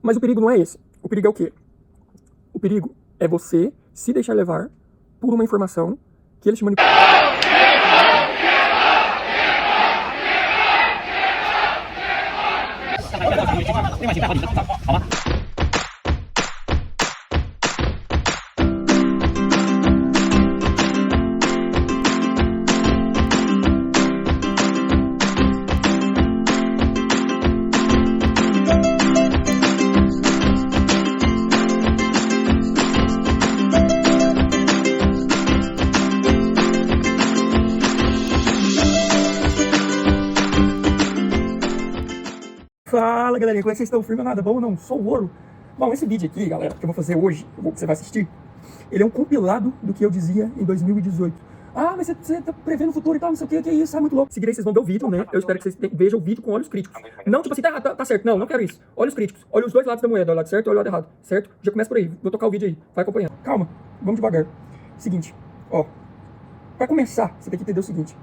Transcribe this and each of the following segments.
Mas o perigo não é esse. O perigo é o quê? O perigo é você se deixar levar por uma informação que eles te manipulam. Fala, galerinha, como é que vocês estão? Firme ou nada? Bom ou não? Sou o Ouro. Bom, esse vídeo aqui, galera, que eu vou fazer hoje, que você vai assistir, ele é um compilado do que eu dizia em 2018. Ah, mas você tá prevendo o futuro e tal, não sei o que é isso, é muito louco. Seguirei, vocês vão ver o vídeo, né? Eu espero que vocês vejam o vídeo com olhos críticos. Não, tipo assim, tá certo. Não quero isso. Olhos críticos. Olha os dois lados da moeda, o lado certo e o lado errado, certo? Já começa por aí. Vou tocar o vídeo aí. Vai acompanhando. Calma, vamos devagar. Seguinte, ó. Pra começar, você tem que entender o seguinte.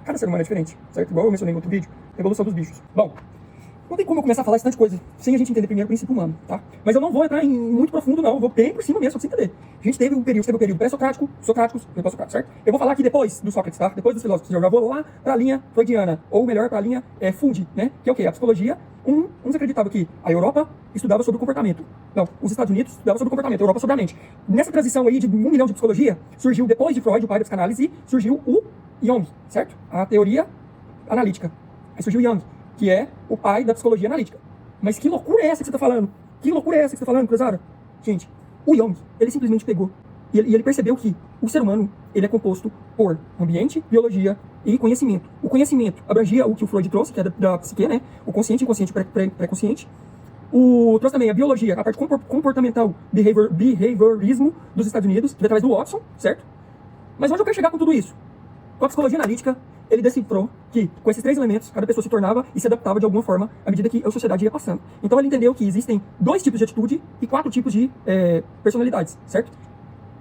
Cada ser humano é diferente, certo? Igual eu mencionei no outro vídeo, evolução dos bichos. Bom, não tem como eu começar a falar esse tanto de coisa sem a gente entender primeiro o princípio humano, tá? Mas eu não vou entrar em muito profundo, não. Eu vou bem por cima mesmo, só pra você entender. A gente teve um período pré-socrático, socráticos, depois Socrático, certo? Eu vou falar aqui depois do Sócrates, tá? Depois dos filósofos. Eu já vou lá pra linha freudiana, ou melhor, pra linha Freud, né? Que é o quê? A psicologia. Uns acreditavam que a Europa estudava sobre o comportamento. Não, os Estados Unidos estudavam sobre o comportamento, a Europa sobre a mente. Nessa transição aí de 1 milhão de psicologia, surgiu, depois de Freud, o pai da psicanálise, surgiu o Jung, certo? A teoria analítica. Aí surgiu o Jung, que é o pai da psicologia analítica. Mas que loucura é essa que você tá falando? Que loucura é essa que você tá falando, cruzada? Gente, o Jung, ele simplesmente pegou e ele percebeu que o ser humano, ele é composto por ambiente, biologia e conhecimento. O conhecimento abrangia o que o Freud trouxe, que é da psique, né? O consciente, inconsciente, pré-consciente. Trouxe também a biologia, a parte comportamental, behaviorismo dos Estados Unidos, que através do Watson, certo? Mas onde eu quero chegar com tudo isso? Com a psicologia analítica, ele decifrou que, com esses 3 elementos, cada pessoa se tornava e se adaptava de alguma forma à medida que a sociedade ia passando. Então ele entendeu que existem 2 tipos de atitude e 4 tipos de personalidades, certo?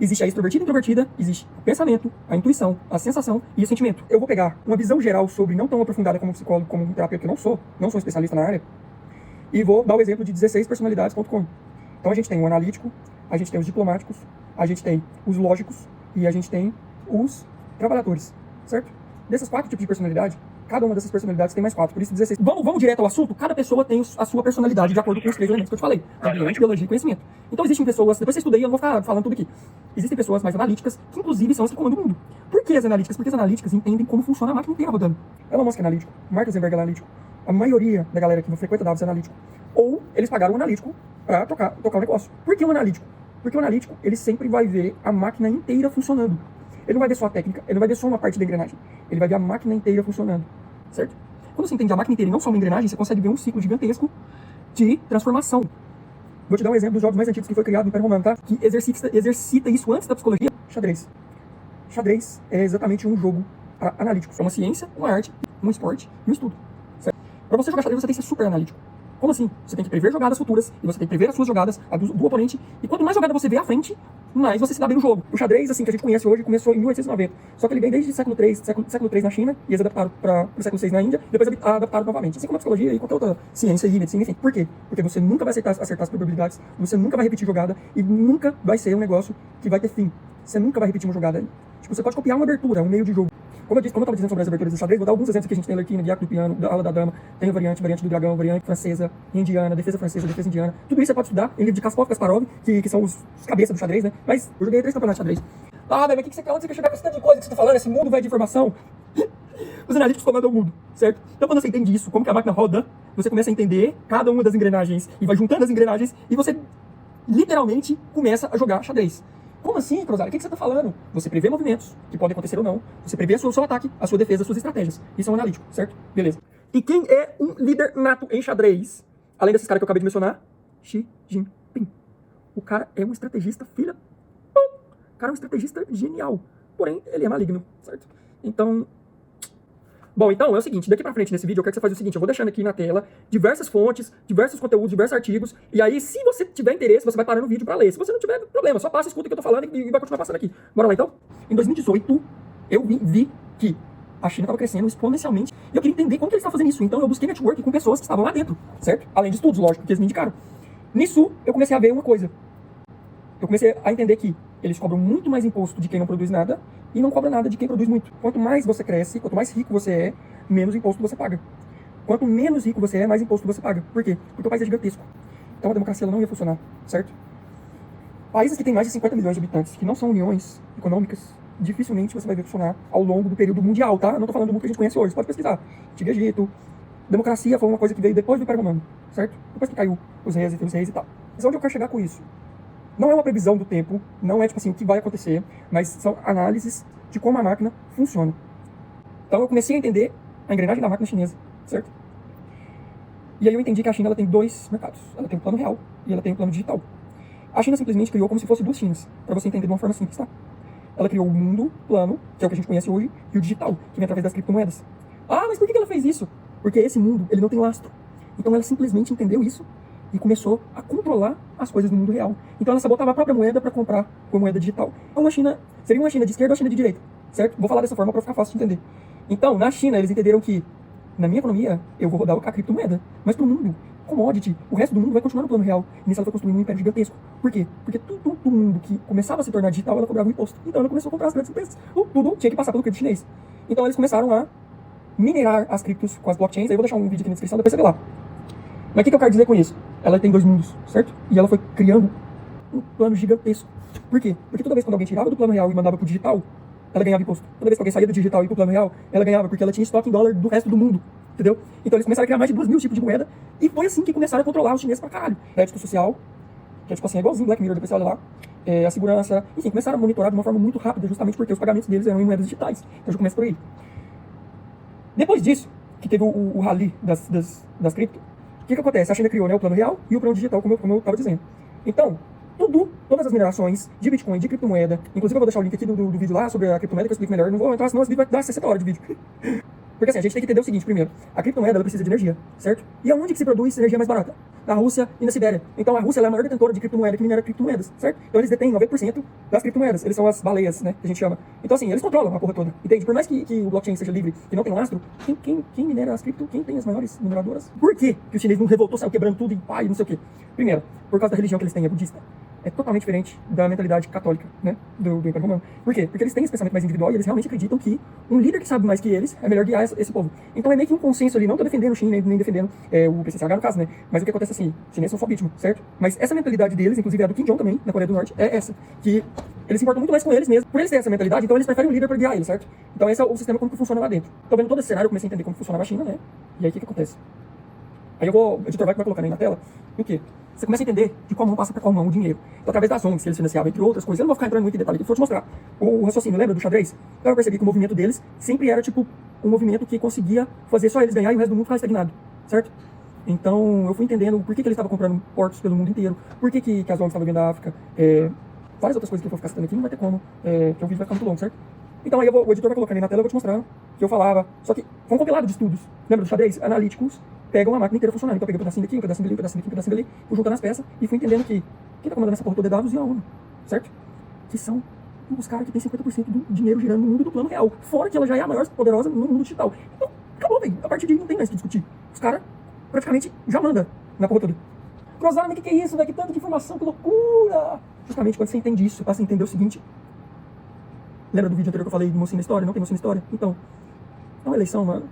Existe a extrovertida e introvertida, existe o pensamento, a intuição, a sensação e o sentimento. Eu vou pegar uma visão geral sobre, não tão aprofundada como psicólogo, como um terapeuta, que eu não sou especialista na área, e vou dar o exemplo de 16personalidades.com. Então a gente tem o analítico, a gente tem os diplomáticos, a gente tem os lógicos e a gente tem os trabalhadores, certo? Desses 4 tipos de personalidade, cada uma dessas personalidades tem mais 4, por isso 16. Vamos direto ao assunto? Cada pessoa tem a sua personalidade de acordo com os 3 elementos que eu te falei: ambiente, biologia e conhecimento. Então existem pessoas, depois você estudei, eu não vou ficar falando tudo aqui. Existem pessoas mais analíticas, que inclusive são as que comandam o mundo. Por que as analíticas? Porque as analíticas entendem como funciona a máquina inteira rodando. Elon Musk é analítico, Mark Zuckerberg é analítico, a maioria da galera que frequenta dados é analítico. Ou eles pagaram um analítico para tocar o negócio. Por que um analítico? Porque o analítico, ele sempre vai ver a máquina inteira funcionando. Ele não vai ver só a técnica, ele não vai ver só uma parte da engrenagem. Ele vai ver a máquina inteira funcionando, certo? Quando você entende a máquina inteira e não só uma engrenagem, você consegue ver um ciclo gigantesco de transformação. Vou te dar um exemplo dos jogos mais antigos que foi criado no Império Romano, tá? Que exercita isso antes da psicologia. Xadrez. Xadrez é exatamente um jogo para analíticos. É uma ciência, uma arte, um esporte e um estudo, certo? Para você jogar xadrez, você tem que ser super analítico. Como assim? Você tem que prever jogadas futuras, e você tem que prever as suas jogadas, a do oponente, e quanto mais jogada você vê à frente, mais você se dá bem no jogo. O xadrez, assim, que a gente conhece hoje, começou em 1890. Só que ele vem desde século III na China, e eles adaptaram para o século VI na Índia, depois adaptaram novamente. Assim como a psicologia e qualquer outra ciência e medicina, enfim. Por quê? Porque você nunca vai acertar as probabilidades, você nunca vai repetir jogada, e nunca vai ser um negócio que vai ter fim. Você nunca vai repetir uma jogada. Tipo, você pode copiar uma abertura, um meio de jogo. Como eu estava dizendo sobre as aberturas do xadrez, vou dar alguns exemplos aqui. A gente tem a Lerquina, Diaco do piano, da ala da dama, tem a variante do dragão, variante francesa, indiana, defesa francesa, defesa indiana. Tudo isso você pode estudar em livro de Kasparov, que são os cabeças do xadrez, né? Mas eu joguei 3 campeonatos de xadrez. Ah, velho, mas o que você quer? Onde você quer chegar com esse tanto de coisa que você tá falando? Esse mundo vai de informação. Os analíticos comandam o mundo, certo? Então quando você entende isso, como que a máquina roda, você começa a entender cada uma das engrenagens e vai juntando as engrenagens e você literalmente começa a jogar xadrez. Como assim, Cruzada? O que você está falando? Você prevê movimentos, que podem acontecer ou não. Você prevê o seu ataque, a sua defesa, as suas estratégias. Isso é um analítico, certo? Beleza. E quem é um líder nato em xadrez? Além desses caras que eu acabei de mencionar, Xi Jinping. O cara é um estrategista, filha. O cara é um estrategista genial. Porém, ele é maligno, certo? Então... Bom, então é o seguinte, daqui pra frente nesse vídeo eu quero que você faça o seguinte, eu vou deixando aqui na tela diversas fontes, diversos conteúdos, diversos artigos, e aí se você tiver interesse, você vai parar no vídeo pra ler. Se você não tiver problema, só passa, escuta o que eu tô falando e vai continuar passando aqui. Bora lá então? Em 2018, eu vi que a China estava crescendo exponencialmente e eu queria entender como que eles estavam fazendo isso. Então eu busquei network com pessoas que estavam lá dentro, certo? Além de estudos, lógico, que eles me indicaram. Nisso, eu comecei a ver uma coisa. Eu comecei a entender que eles cobram muito mais imposto de quem não produz nada e não cobram nada de quem produz muito. Quanto mais você cresce, quanto mais rico você é, menos imposto você paga. Quanto menos rico você é, mais imposto você paga. Por quê? Porque o país é gigantesco. Então a democracia ela não ia funcionar, certo? Países que têm mais de 50 milhões de habitantes, que não são uniões econômicas, dificilmente você vai ver funcionar ao longo do período mundial, tá? Não estou falando do mundo que a gente conhece hoje, você pode pesquisar. Antigo Egito, democracia foi uma coisa que veio depois do Império Romano, certo? Depois que caiu os reis e tal. Mas onde eu quero chegar com isso? Não é uma previsão do tempo, não é tipo assim o que vai acontecer, mas são análises de como a máquina funciona. Então eu comecei a entender a engrenagem da máquina chinesa, certo? E aí eu entendi que a China ela tem dois mercados. Ela tem o plano real e ela tem o plano digital. A China simplesmente criou como se fosse duas Chinas, para você entender de uma forma simples, tá? Ela criou o mundo plano, que é o que a gente conhece hoje, e o digital, que vem através das criptomoedas. Ah, mas por que ela fez isso? Porque esse mundo, ele não tem lastro. Então ela simplesmente entendeu isso e começou a controlar as coisas no mundo real. Então ela sabotava a própria moeda para comprar com moeda digital. Então a China seria uma China de esquerda ou uma China de direita, certo? Vou falar dessa forma para ficar fácil de entender. Então, na China, eles entenderam que na minha economia, eu vou rodar a criptomoeda, mas para o mundo, commodity, o resto do mundo vai continuar no plano real. E nisso ela foi construindo um império gigantesco. Por quê? Porque todo mundo que começava a se tornar digital, ela cobrava um imposto. Então ela começou a comprar as grandes empresas. Tudo tinha que passar pelo cripto chinês. Então eles começaram a minerar as criptos com as blockchains. Aí eu vou deixar um vídeo aqui na descrição, depois você vê lá. Mas o que eu quero dizer com isso? Ela tem dois mundos, certo? E ela foi criando um plano gigantesco. Por quê? Porque toda vez que alguém tirava do plano real e mandava pro digital, ela ganhava imposto. Toda vez que alguém saía do digital e ia pro plano real, ela ganhava, porque ela tinha estoque em dólar do resto do mundo. Entendeu? Então eles começaram a criar mais de 2.000 tipos de moeda. E foi assim que começaram a controlar os chineses pra caralho. Crédito social, que é tipo assim, é igualzinho Black Mirror, depois você olha lá. A segurança. Enfim, começaram a monitorar de uma forma muito rápida, justamente porque os pagamentos deles eram em moedas digitais. Então já começa por aí. Depois disso, que teve o rally das cripto, o que acontece? A China criou, né, o plano real e o plano digital, como eu estava dizendo. Então, todas as minerações de Bitcoin, de criptomoeda, inclusive eu vou deixar o link aqui do vídeo lá sobre a criptomoeda que eu explico melhor. Não vou entrar, senão esse vídeo vai dar 60 horas de vídeo. Porque assim, a gente tem que entender o seguinte, primeiro, a criptomoeda ela precisa de energia, certo? E aonde que se produz energia mais barata? Na Rússia e na Sibéria. Então a Rússia ela é a maior detentora de criptomoeda que minera criptomoedas, certo? Então eles detêm 90% das criptomoedas, eles são as baleias, né, que a gente chama. Então assim, eles controlam a porra toda, entende? Por mais que o blockchain seja livre e não tem lastro, quem minera as cripto, quem tem as maiores mineradoras? Por que o chinês não revoltou, saiu quebrando tudo e pá, e não sei o quê? Primeiro, por causa da religião que eles têm, é budista. É totalmente diferente da mentalidade católica, né, do Império Romano. Por quê? Porque eles têm esse pensamento mais individual e eles realmente acreditam que um líder que sabe mais que eles é melhor guiar esse povo. Então é meio que um consenso ali, não tô defendendo o Xin, nem defendendo o PCCH no caso, né, mas o que acontece assim, os chineses são só vítima, certo? Mas essa mentalidade deles, inclusive a do Kim Jong também, na Coreia do Norte, é essa, que eles se importam muito mais com eles mesmos. Por eles terem essa mentalidade, então eles preferem um líder para guiar eles, certo? Então esse é o sistema como que funciona lá dentro. Tô vendo todo esse cenário, eu comecei a entender como funcionava a China, né, e aí o que acontece? Aí o editor vai colocando aí na tela, o quê? Você começa a entender de qual mão passa para qual mão o dinheiro. Então, através das ONGs que eles financiavam, entre outras coisas. Eu não vou ficar entrando muito em detalhe aqui, vou te mostrar. O raciocínio, lembra do xadrez? Então eu percebi que o movimento deles sempre era tipo um movimento que conseguia fazer só eles ganhar e o resto do mundo ficar estagnado, certo? Então eu fui entendendo por que eles estavam comprando portos pelo mundo inteiro, por que as ONGs estavam vindo da África, várias outras coisas que eu vou ficar citando aqui, não vai ter como, que o vídeo vai ficar muito longo, certo? Então aí o editor vai colocando aí na tela, eu vou te mostrar que eu falava, só que foi um compilado de estudos, lembra do xadrez? Analíticos pegam a máquina inteira funcionando. Então eu peguei um pedacinho daqui, um pedacinho dali, um pedacinho aqui, um pedacinho dali, fui juntando as peças e fui entendendo que quem tá comandando essa porra toda é Davos e a ONU, certo? Que são os caras que tem 50% do dinheiro girando no mundo do plano real. Fora que ela já é a maior poderosa no mundo digital. Então, acabou, velho. A partir de aí não tem mais o que discutir. Os caras praticamente já mandam na porra toda. Cruzado, mas o que é isso, velho? Que tanta informação, que loucura! Justamente quando você entende isso, você passa a entender o seguinte. Lembra do vídeo anterior que eu falei de mocinho na história? Não tem mocinho na história? Então, é uma eleição, mano.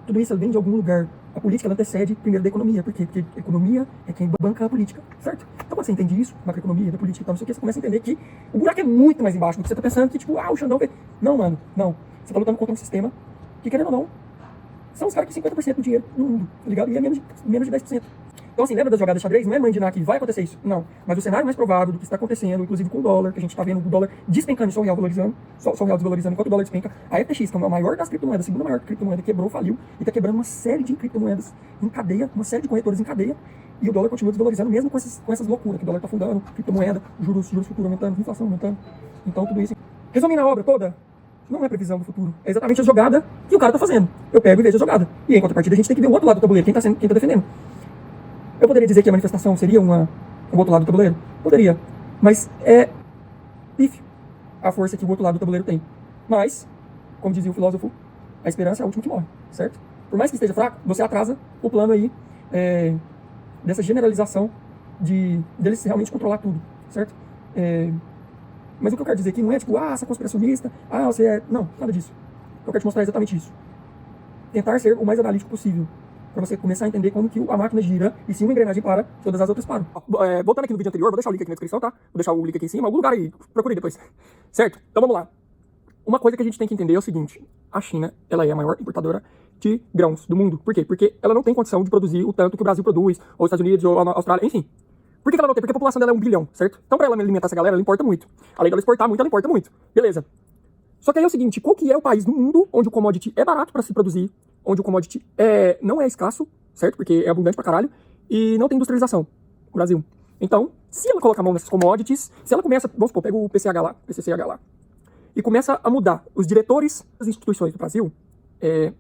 Tudo isso vem de algum lugar. A política ela antecede primeiro da economia. Por quê? Porque a economia é quem banca a política, certo? Então quando você entende isso, macroeconomia, da política e tal, não sei o que, você começa a entender que o buraco é muito mais embaixo do que você tá pensando que, tipo, o Xandão... Não, mano, não. Você tá lutando contra um sistema que, querendo ou não, são os caras que 50% do dinheiro no mundo, tá ligado? E é menos de 10%. Então, assim, lembra das jogadas de xadrez? Não é imaginar que vai acontecer isso. Não. Mas o cenário mais provável do que está acontecendo, inclusive com o dólar, que a gente está vendo o dólar despencando e só o real valorizando, só o real desvalorizando enquanto o dólar despenca. A FTX, que é a maior das criptomoedas, a segunda maior criptomoeda, quebrou, faliu e está quebrando uma série de criptomoedas em cadeia, uma série de corretores em cadeia. E o dólar continua desvalorizando mesmo com essas loucuras que o dólar está fundando, criptomoeda, juros futuros aumentando, inflação aumentando. Então, tudo isso. Resumindo a obra toda, não é previsão do futuro. É exatamente a jogada que o cara está fazendo. Eu pego e vejo a jogada. E em contrapartida, a gente tem que ver o outro lado do tabuleiro, quem está defendendo. Eu poderia dizer que a manifestação seria um outro lado do tabuleiro? Poderia. Mas é pífio a força que o outro lado do tabuleiro tem. Mas, como dizia o filósofo, a esperança é a última que morre, certo? Por mais que esteja fraco, você atrasa o plano aí dessa generalização deles realmente controlar tudo, certo? Mas o que eu quero dizer aqui não é tipo, você é conspiracionista, você é... Não, nada disso. Eu quero te mostrar exatamente isso. Tentar ser o mais analítico possível, para você começar a entender como que a máquina gira, e se uma engrenagem para, todas as outras param. Voltando aqui no vídeo anterior, vou deixar o link aqui na descrição, tá? Vou deixar o link aqui em cima, algum lugar aí, procure depois. Certo? Então vamos lá. Uma coisa que a gente tem que entender é o seguinte: a China, ela é a maior importadora de grãos do mundo. Por quê? Porque ela não tem condição de produzir o tanto que o Brasil produz, ou os Estados Unidos, ou a Austrália, enfim. Por que ela não tem? Porque a população dela é 1 bilhão, certo? Então, pra ela alimentar essa galera, ela importa muito. Além dela exportar muito, ela importa muito. Beleza. Só que aí é o seguinte: qual que é o país do mundo onde o commodity é barato para se produzir, onde o commodity não é escasso, certo? Porque é abundante pra caralho, e não tem industrialização? O Brasil. Então, se ela coloca a mão nessas commodities, se ela começa, vamos supor, pega o PCCH lá, e começa a mudar os diretores das instituições do Brasil,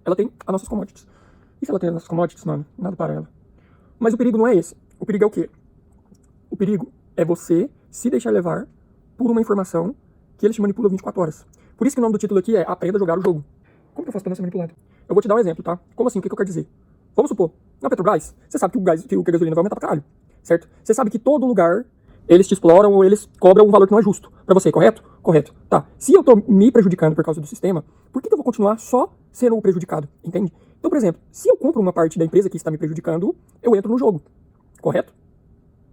ela tem as nossas commodities. E se ela tem as nossas commodities, mano, nada para ela. Mas o perigo não é esse. O perigo é o quê? O perigo é você se deixar levar por uma informação que eles te manipulam 24 horas. Por isso que o nome do título aqui é Aprenda a Jogar o Jogo. Como que eu faço pra não ser manipulado? Eu vou te dar um exemplo, tá? Como assim? O que eu quero dizer? Vamos supor, na Petrobras, você sabe que a gasolina vai aumentar pra caralho, certo? Você sabe que todo lugar eles te exploram ou eles cobram um valor que não é justo pra você, correto? Correto. Tá. Se eu tô me prejudicando por causa do sistema, por que eu vou continuar só sendo o prejudicado? Entende? Então, por exemplo, se eu compro uma parte da empresa que está me prejudicando, eu entro no jogo, correto?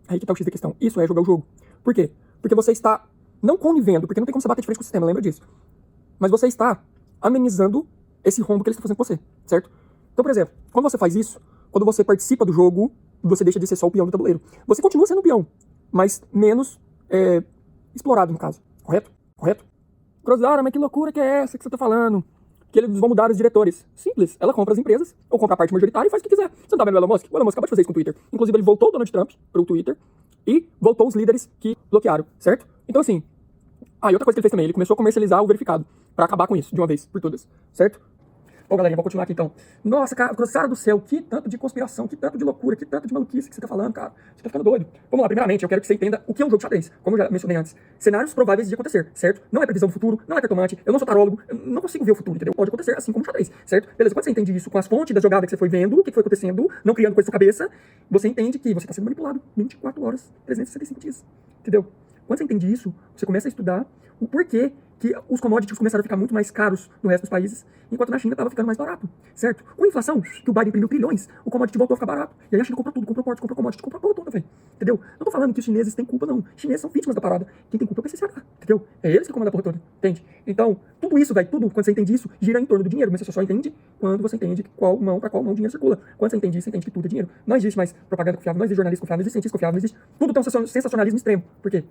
Aí que tá o X da questão. Isso é jogar o jogo. Por quê? Porque você está não conivendo, porque não tem como você bater de frente com o sistema, lembra disso. Mas você está amenizando esse rombo que eles estão fazendo com você, certo? Então, por exemplo, quando você faz isso, quando você participa do jogo, você deixa de ser só o peão do tabuleiro. Você continua sendo um peão, mas menos explorado, no caso. Correto? Correto? Crosdara, mas que loucura que é essa que você tá falando? Que eles vão mudar os diretores. Simples. Ela compra as empresas, ou compra a parte majoritária e faz o que quiser. Você não tá vendo o Elon Musk? O Elon Musk acabou de fazer isso com o Twitter. Inclusive, ele voltou o Donald Trump pro Twitter e voltou os líderes que bloquearam, certo? Então, assim... e outra coisa que ele fez também, ele começou a comercializar o verificado, pra acabar com isso, de uma vez, por todas, certo? Bom, galerinha, vamos continuar aqui então. Nossa, cara do céu, que tanto de conspiração, que tanto de loucura, que tanto de maluquice que você tá falando, cara. Você tá ficando doido. Vamos lá, primeiramente, eu quero que você entenda o que é um jogo de xadrez, como eu já mencionei antes. Cenários prováveis de acontecer, certo? Não é previsão do futuro, não é cartomante, eu não sou tarólogo, eu não consigo ver o futuro, entendeu? Pode acontecer assim como xadrez, certo? Beleza, quando você entende isso com as fontes da jogada que você foi vendo, o que foi acontecendo, não criando coisa na sua cabeça, você entende que você tá sendo manipulado 24 horas, 365 dias, entendeu? Quando você entende isso, você começa a estudar o porquê que os commodities começaram a ficar muito mais caros no resto dos países, enquanto na China estava ficando mais barato, certo? Com a inflação, que o Biden imprimiu trilhões, o commodity voltou a ficar barato. E aí a China comprou tudo, comprou porte, comprou commodity, comprou a porra toda, velho. Entendeu? Não tô falando que os chineses têm culpa, não. Os chineses são vítimas da parada. Quem tem culpa é o PCCH, entendeu? É eles que comandam a porra toda, entende? Então, tudo isso, velho, tudo, quando você entende isso, gira em torno do dinheiro, mas você só entende quando você entende qual mão pra qual mão o dinheiro circula. Quando você entende isso, você entende que tudo é dinheiro. Não existe mais propaganda confiável, não existe jornalista confiável, não existe cientista confiável, não existe... Tudo tem um sensacionalismo extremo. Por quê?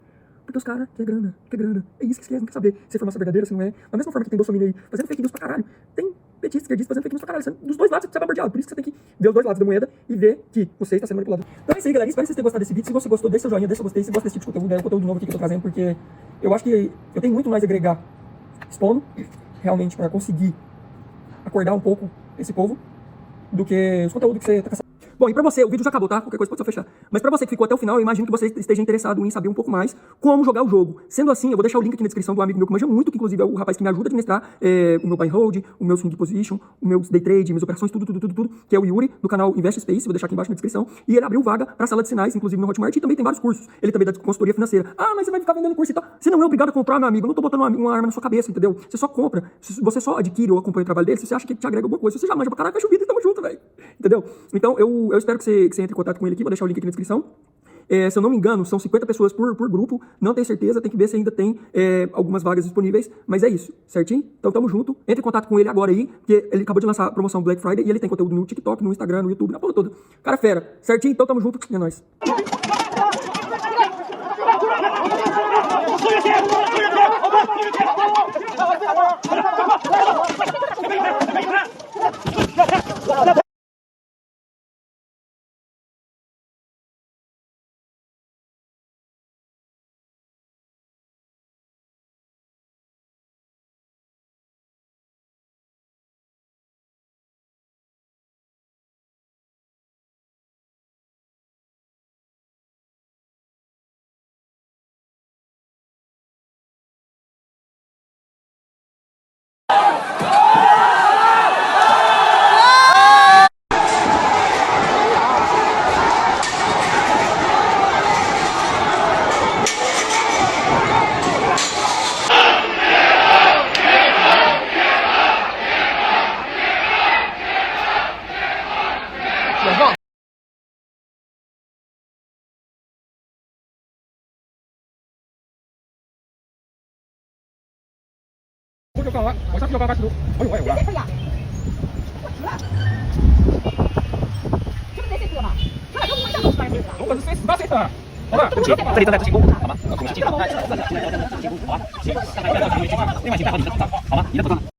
Porque os caras querem grana, quer grana. É isso que eles não querem saber. Se a informação é verdadeira, se não é. Da mesma forma que tem bolsominion aí, fazendo fake news pra caralho. Tem petistas, esquerdistas fazendo fake news pra caralho. Dos dois lados você vai bombardeado. Por isso que você tem que ver os dois lados da moeda e ver que você está sendo manipulado. Então é isso aí, galera. Espero que vocês tenham gostado desse vídeo. Se você gostou, deixa seu joinha, deixa seu gostei. Se gosta desse tipo de conteúdo, é um conteúdo novo aqui que eu tô trazendo, porque eu acho que eu tenho muito mais a agregar expondo, realmente, pra conseguir acordar um pouco esse povo, do que os conteúdos que você tá caçando. Bom, e pra você, o vídeo já acabou, tá? Qualquer coisa pode só fechar. Mas pra você que ficou até o final, eu imagino que você esteja interessado em saber um pouco mais como jogar o jogo. Sendo assim, eu vou deixar o link aqui na descrição do amigo meu que manja muito, que inclusive é o rapaz que me ajuda a administrar o meu buy and hold, o meu swing position, o meu day trade, minhas operações, tudo, que é o Yuri, do canal Invest Space, vou deixar aqui embaixo na descrição. E ele abriu vaga pra sala de sinais, inclusive no Hotmart, e também tem vários cursos. Ele também dá consultoria financeira. Mas você vai ficar vendendo curso e tal. Você não é obrigado a comprar, meu amigo. Eu não tô botando uma arma na sua cabeça, entendeu? Você só compra. Você só adquire ou acompanha o trabalho dele se você acha que te agrega alguma coisa. Se você já manja pra caralho, fecha o vídeo e tamo junto, velho. Entendeu? Então, eu espero que você entre em contato com ele aqui, vou deixar o link aqui na descrição. Se eu não me engano, são 50 pessoas por grupo, não tenho certeza, tem que ver se ainda tem algumas vagas disponíveis, mas é isso, certinho? Então tamo junto, entre em contato com ele agora aí, porque ele acabou de lançar a promoção Black Friday e ele tem conteúdo no TikTok, no Instagram, no YouTube, na porra toda. Cara fera, certinho? Então tamo junto, é nóis. 就干完，我下去要干啥吃都，哎呦哎呦这可以啊。我吃了。这不是谁吃的吗？这都不会让我吃饭的。我可是谁死打谁疼。好吧，这里正在执行工，好吗？恭喜记住，好吧？另外请配合你的组长，好吗？你的组长。